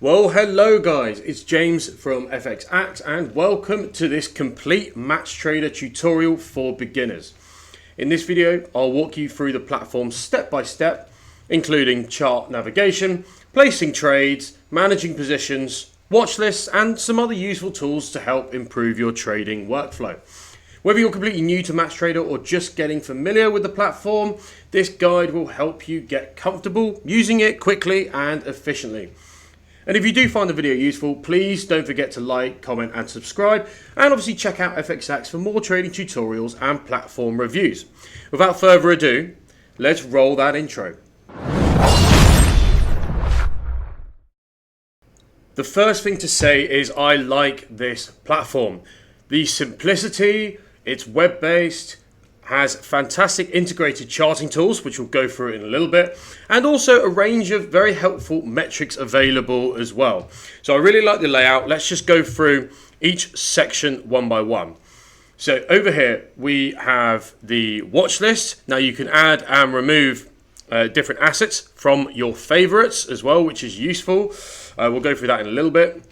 Well, hello guys, it's James from FX Axe and welcome to this complete match trader tutorial for beginners. In this video, I'll walk you through the platform step by step, including chart navigation, placing trades, managing positions, watch lists, and some other useful tools to help improve your trading workflow. Whether you're completely new to Match Trader or just getting familiar with the platform, this guide will help you get comfortable using it quickly and efficiently. And if you do find the video useful, please don't forget to like, comment and subscribe, and obviously check out FXX for more trading tutorials and platform reviews. Without further ado, let's roll that intro. The first thing to say is I like this platform. The simplicity, it's web-based, has fantastic integrated charting tools, which we'll go through in a little bit, and also a range of very helpful metrics available as well. So I really like the layout. Let's just go through each section one by one. So over here, we have the watch list. Now you can add and remove different assets from your favorites as well, which is useful. We'll go through that in a little bit.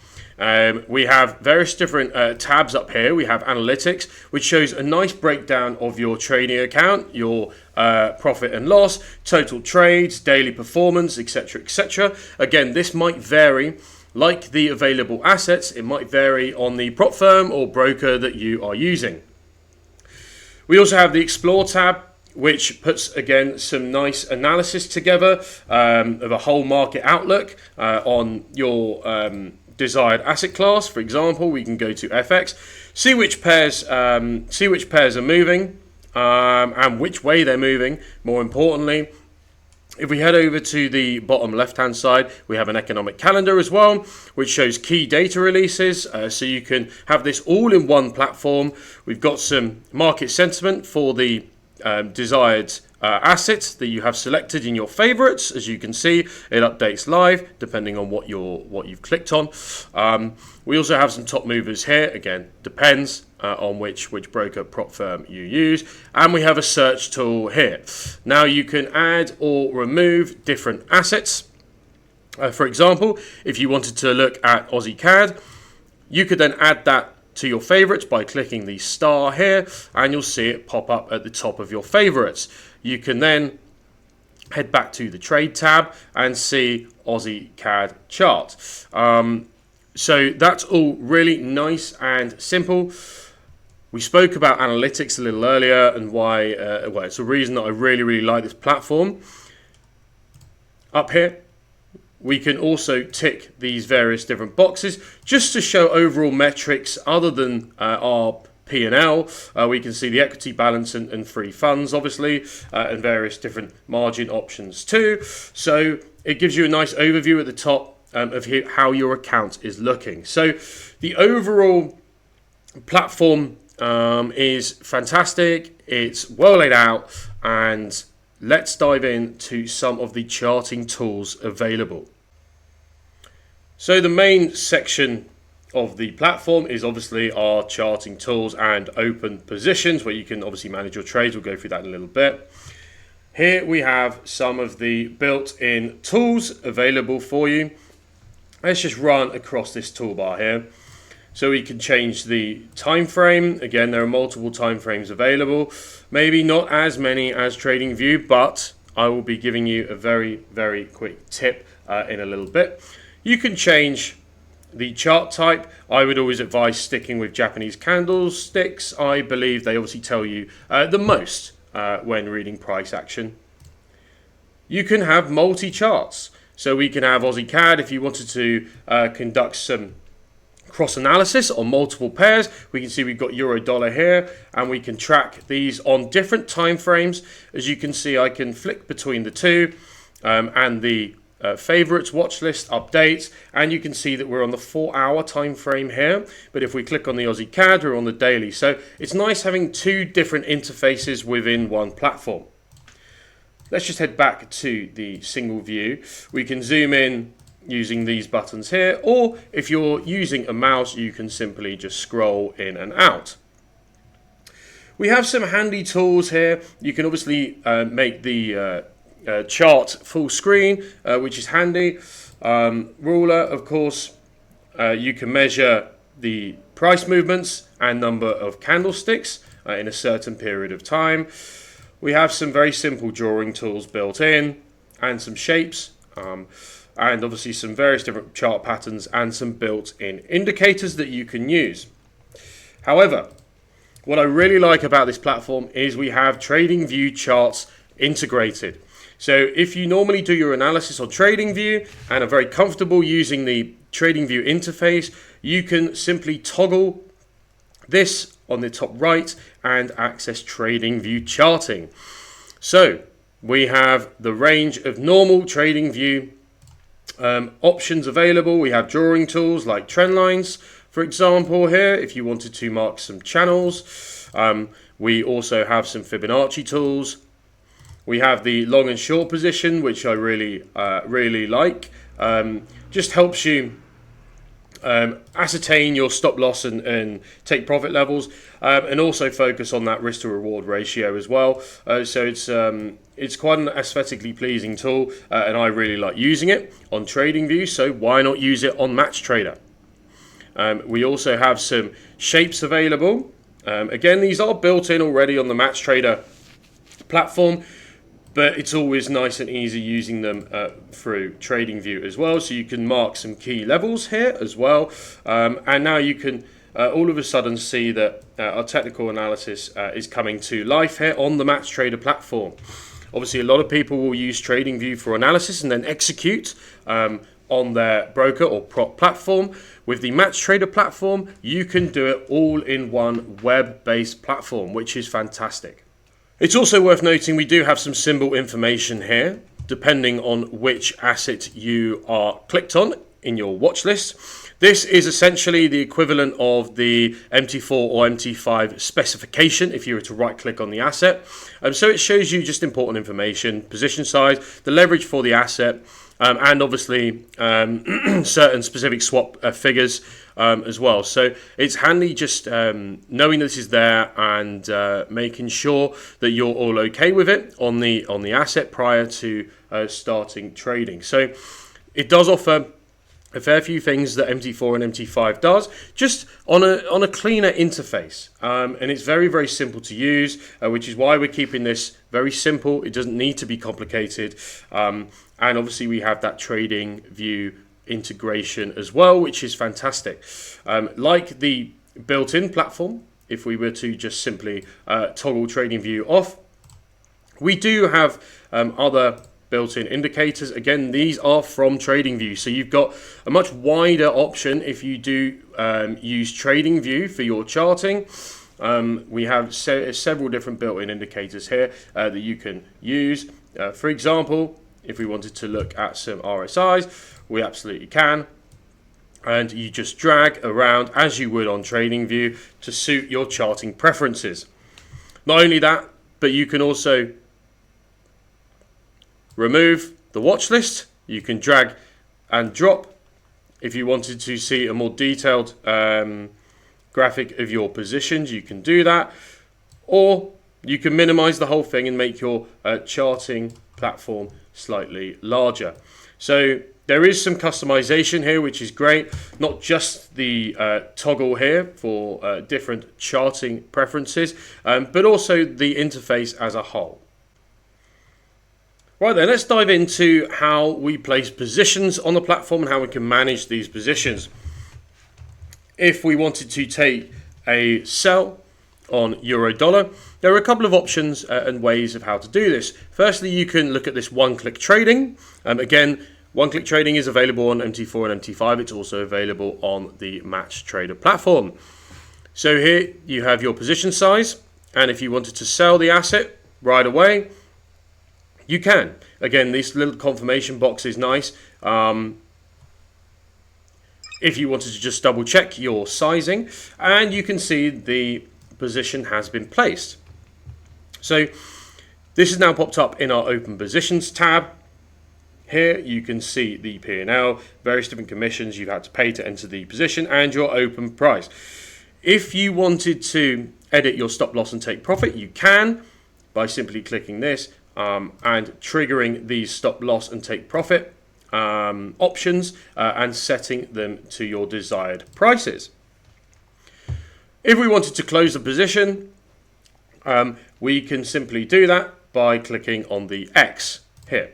We have various different tabs up here. We have analytics, which shows a nice breakdown of your trading account, your profit and loss, total trades, daily performance, etc., etc. Again, this might vary. Like the available assets, it might vary on the prop firm or broker that you are using. We also have the Explore tab, which puts, again, some nice analysis together of a whole market outlook on your desired asset class. For example, we can go to FX, see which pairs are moving and which way they're moving. More importantly, if we head over to the bottom left-hand side, we have an economic calendar as well, which shows key data releases. So you can have this all in one platform. We've got some market sentiment for the desired assets that you have selected in your favorites. As you can see, it updates live depending on what you've clicked on. We also have some top movers here. Again, depends on which broker prop firm you use. And we have a search tool here. Now you can add or remove different assets. For example, if you wanted to look at Aussie CAD, you could then add that to your favorites by clicking the star here, and you'll see it pop up at the top of your favorites. You can then head back to the trade tab and see Aussie CAD chart. So that's all really nice and simple. We spoke about analytics a little earlier and why well, it's a reason that I really like this platform. Up here, we can also tick these various different boxes just to show overall metrics other than our P&L. We can see the equity balance and free funds, obviously, and various different margin options too. So it gives you a nice overview at the top of how your account is looking. So the overall platform is fantastic. It's well laid out, and let's dive into some of the charting tools available. So the main section of the platform is obviously our charting tools and open positions, where you can obviously manage your trades. We'll go through that in a little bit. Here we have some of the built-in tools available for you. Let's just run across this toolbar here. So we can change the time frame. Again, there are multiple time frames available. Maybe not as many as TradingView, but I will be giving you a very quick tip in a little bit. You can change the chart type. I would always advise sticking with Japanese candlesticks. I believe they obviously tell you the most when reading price action. You can have multi-charts. So we can have Aussie CAD if you wanted to conduct some cross-analysis on multiple pairs. We can see we've got euro dollar here, and we can track these on different time frames. As you can see, I can flick between the two and the favorites watch list updates, and you can see that we're on the 4-hour time frame here. But if we click on the Aussie CAD, we're on the daily. So it's nice having two different interfaces within one platform. Let's just head back to the single view. We can zoom in using these buttons here, or if you're using a mouse, you can simply just scroll in and out. We have some handy tools here. You can obviously make the chart full screen, which is handy. Ruler, of course, you can measure the price movements and number of candlesticks in a certain period of time. We have some very simple drawing tools built in and some shapes, and obviously some various different chart patterns and some built-in indicators that you can use. However, what I really like about this platform is we have TradingView charts integrated. So if you normally do your analysis on TradingView and are very comfortable using the TradingView interface, you can simply toggle this on the top right and access TradingView charting. So we have the range of normal TradingView options available. We have drawing tools like trend lines, for example, here if you wanted to mark some channels. We also have some Fibonacci tools. We have the long and short position, which I really like. Just helps you ascertain your stop loss and take profit levels, and also focus on that risk to reward ratio as well. So it's quite an aesthetically pleasing tool, and I really like using it on TradingView. So why not use it on MatchTrader? We also have some shapes available. Again, these are built in already on the MatchTrader platform, but it's always nice and easy using them through TradingView as well. So you can mark some key levels here as well. And now you can all of a sudden see that our technical analysis is coming to life here on the MatchTrader platform. Obviously, a lot of people will use TradingView for analysis and then execute on their broker or prop platform. With the MatchTrader platform, you can do it all in one web-based platform, which is fantastic. It's also worth noting we do have some symbol information here, depending on which asset you are clicked on in your watch list. This is essentially the equivalent of the MT4 or MT5 specification if you were to right click on the asset. So it shows you just important information, position size, the leverage for the asset, and obviously certain specific swap figures as well. So it's handy just knowing this is there and making sure that you're all okay with it on the asset prior to starting trading. So it does offer a fair few things that MT4 and MT5 does, just on a cleaner interface, and it's very, very simple to use, which is why we're keeping this very simple. It doesn't need to be complicated, and obviously we have that TradingView integration as well, which is fantastic. Like the built-in platform, if we were to just simply toggle TradingView off, we do have other built-in indicators. Again, these are from TradingView, so you've got a much wider option if you do use TradingView for your charting. We have several different built-in indicators here that you can use. For example, if we wanted to look at some RSIs, we absolutely can, and you just drag around as you would on TradingView to suit your charting preferences. Not only that, but you can also remove the watch list. You can drag and drop if you wanted to see a more detailed graphic of your positions. You can do that, or you can minimize the whole thing and make your charting platform slightly larger. So there is some customization here, which is great. Not just the toggle here for different charting preferences, but also the interface as a whole. Right then, let's dive into how we place positions on the platform and how we can manage these positions. If we wanted to take a sell on euro dollar, there are a couple of options and ways of how to do this. Firstly, you can look at this one-click trading. Again, one-click trading is available on MT4 and MT5. It's also available on the MatchTrader platform. So here you have your position size, and if you wanted to sell the asset right away, you can. Again, this little confirmation box is nice. If you wanted to just double check your sizing, and you can see the position has been placed. So this is now popped up in our open positions tab. Here you can see the P&L, various different commissions you've had to pay to enter the position, and your open price. If you wanted to edit your stop loss and take profit, you can by simply clicking this and triggering the stop loss and take profit options and setting them to your desired prices. If we wanted to close the position, we can simply do that by clicking on the X here.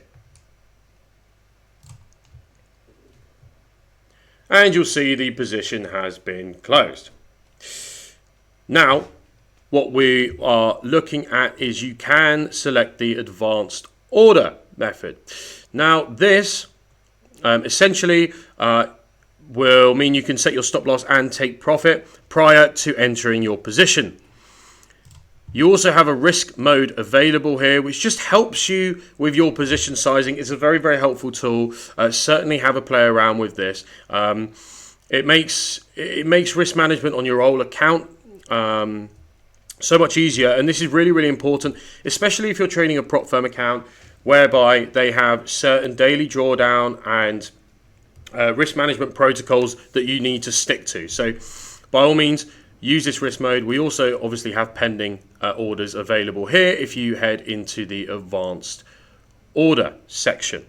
And you'll see the position has been closed. Now, what we are looking at is you can select the advanced order method. Now, this essentially will mean you can set your stop loss and take profit prior to entering your position. You also have a risk mode available here, which just helps you with your position sizing. It's a very, very helpful tool. Certainly have a play around with this. It makes risk management on your whole account so much easier. And this is really, really important, especially if you're trading a prop firm account, whereby they have certain daily drawdown and risk management protocols that you need to stick to. So by all means, use this risk mode. We also obviously have pending orders available here if you head into the advanced order section.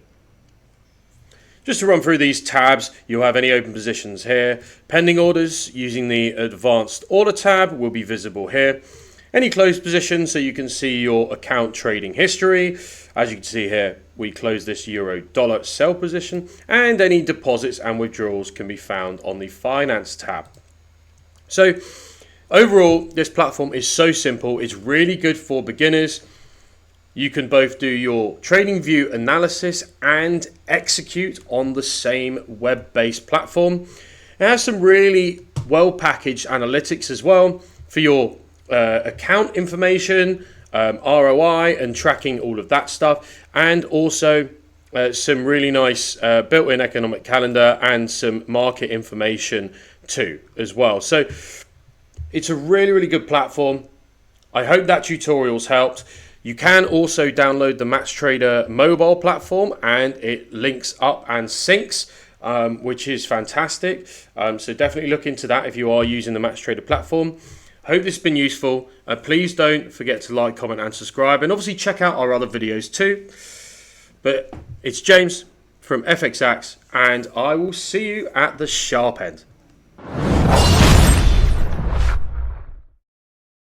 Just to run through these tabs, you'll have any open positions here. Pending orders using the advanced order tab will be visible here. Any closed positions, so you can see your account trading history. As you can see here, we closed this euro dollar sell position, and any deposits and withdrawals can be found on the finance tab. So overall, this platform is so simple. It's really good for beginners. You can both do your trading view analysis and execute on the same web-based platform. It has some really well-packaged analytics as well for your account information, ROI, and tracking all of that stuff, and also some really nice built-in economic calendar and some market information too as well. So it's a really, really good platform. I hope that tutorial's helped. You can also download the MaxTrader mobile platform, and it links up and syncs, which is fantastic. So definitely look into that if you are using the MaxTrader platform. Hope this has been useful. Please don't forget to like, comment, and subscribe, and obviously check out our other videos too. But it's James from FXAX, and I will see you at the sharp end.